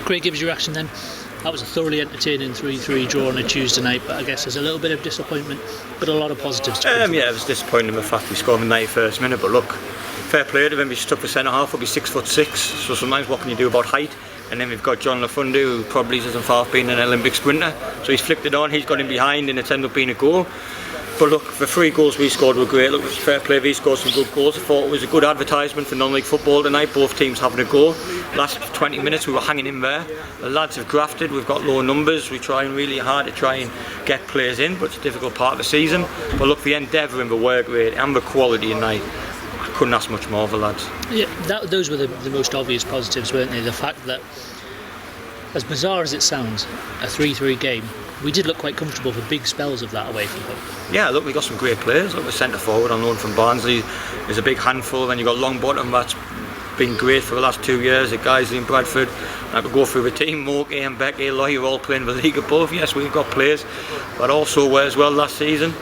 Craig, give us your reaction then. That was a thoroughly entertaining 3-3 draw on a Tuesday night, but I guess there's a little bit of disappointment, but a lot of positives to yeah, it was disappointing in the fact we scored in the 91st minute, but look, fair play to him. He stuck for centre half, will be 6'6", so sometimes what can you do about height? And then we've got John Lafundu, who probably isn't far off being an Olympic sprinter, so he's flicked it on, he's got him behind, and it's ended up being a goal. But look, the 3 goals we scored were great. Look, it was fair play, we scored some good goals. I thought it was a good advertisement for non-league football tonight, both teams having a go. Last 20 minutes we were hanging in there. The lads have grafted, we've got low numbers, we're trying really hard to try and get players in, but it's a difficult part of the season. But look, the endeavour and the work rate and the quality tonight, I couldn't ask much more of the lads. Yeah, those were the most obvious positives, weren't they? The fact that, as bizarre as it sounds, a 3-3 game, we did look quite comfortable for big spells of that away from home. Yeah, look, we got some great players. Look, the centre forward on loan from Barnsley is a big handful. Then you got Longbottom, that's been great for the last 2 years at Guiseley and Bradford. I could go through the team. Morky and Becky, Loy are all playing the league above. Yes, we've got players, but also were as well last season.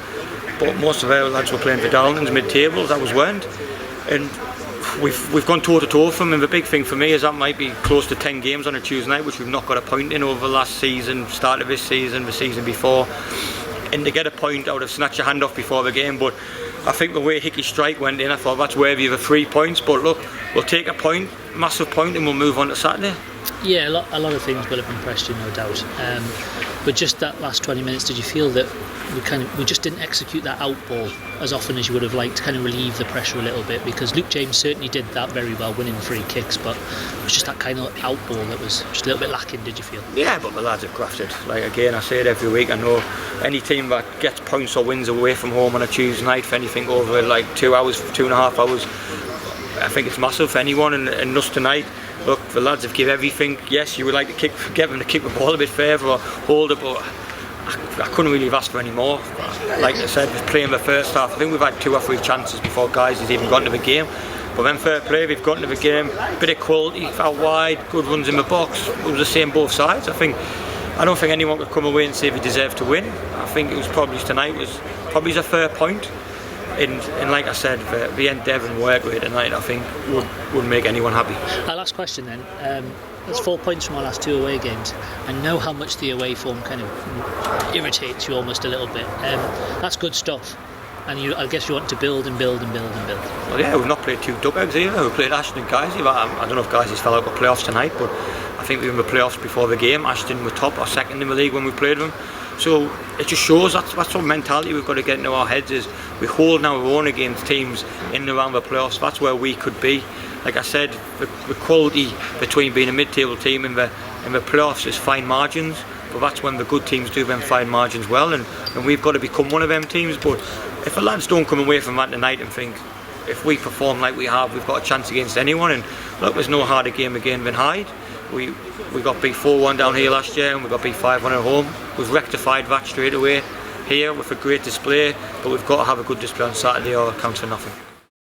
But most of our lads were playing for Darlington's mid-tables. That was weren't, and we've gone toe to toe from them. And the big thing for me is that might be close to 10 games on a Tuesday night, which we've not got a point in over the last season, start of this season, the season before. And to get a point, I would have snatched your hand off before the game. But I think the way Hickey's strike went in, I thought that's worthy of the 3 points. But look, we'll take a point, massive point, and we'll move on to Saturday. Yeah, a lot of things will have impressed you, no doubt. But just that last 20 minutes, did you feel that we just didn't execute that out ball as often as you would have liked to kind of relieve the pressure a little bit? Because Luke James certainly did that very well, winning free kicks, but it was just that kind of out ball that was just a little bit lacking, did you feel? Yeah, but the lads have grafted. Like, again, I say it every week, I know any team that gets points or wins away from home on a Tuesday night for anything over like 2 hours, 2.5 hours, I think it's massive for anyone, and us tonight. Look, the lads have given everything. Yes, you would like to get them to kick the ball a bit further or hold it, but I couldn't really have asked for any more. Like I said, we're playing the first half. I think we've had 2 or 3 chances before guys has even got into the game. But then fair play, we've got into the game, bit of quality, out wide, good runs in the box. It was the same both sides. I don't think anyone could come away and say we deserved to win. I think it was probably tonight was probably a fair point. And like I said, the endeavour and work rate tonight, I think would make anyone happy. Our last question then. That's 4 points from our last 2 away games. I know how much the away form kind of irritates you almost a little bit. That's good stuff. And I guess you want to build and build and build and build. Well, yeah, we've not played 2 dugouts either. We played Ashton and Guiseley. I don't know if Guiseley's fell out of playoffs tonight, but I think we were in the playoffs before the game. Ashton were top or second in the league when we played them. So it just shows that's what mentality we've got to get into our heads is we hold our own against teams in and around the playoffs. That's where we could be. Like I said, the quality between being a mid-table team and the playoffs is fine margins, but that's when the good teams do them fine margins well, and we've got to become one of them teams. But if the lads don't come away from that tonight and think, if we perform like we have, we've got a chance against anyone, and look, there's no harder game again than Hyde. We got beat 4-1 down here last year, and we got beat 5-1 at home. We've rectified that straight away here with a great display, but we've got to have a good display on Saturday or it counts for nothing.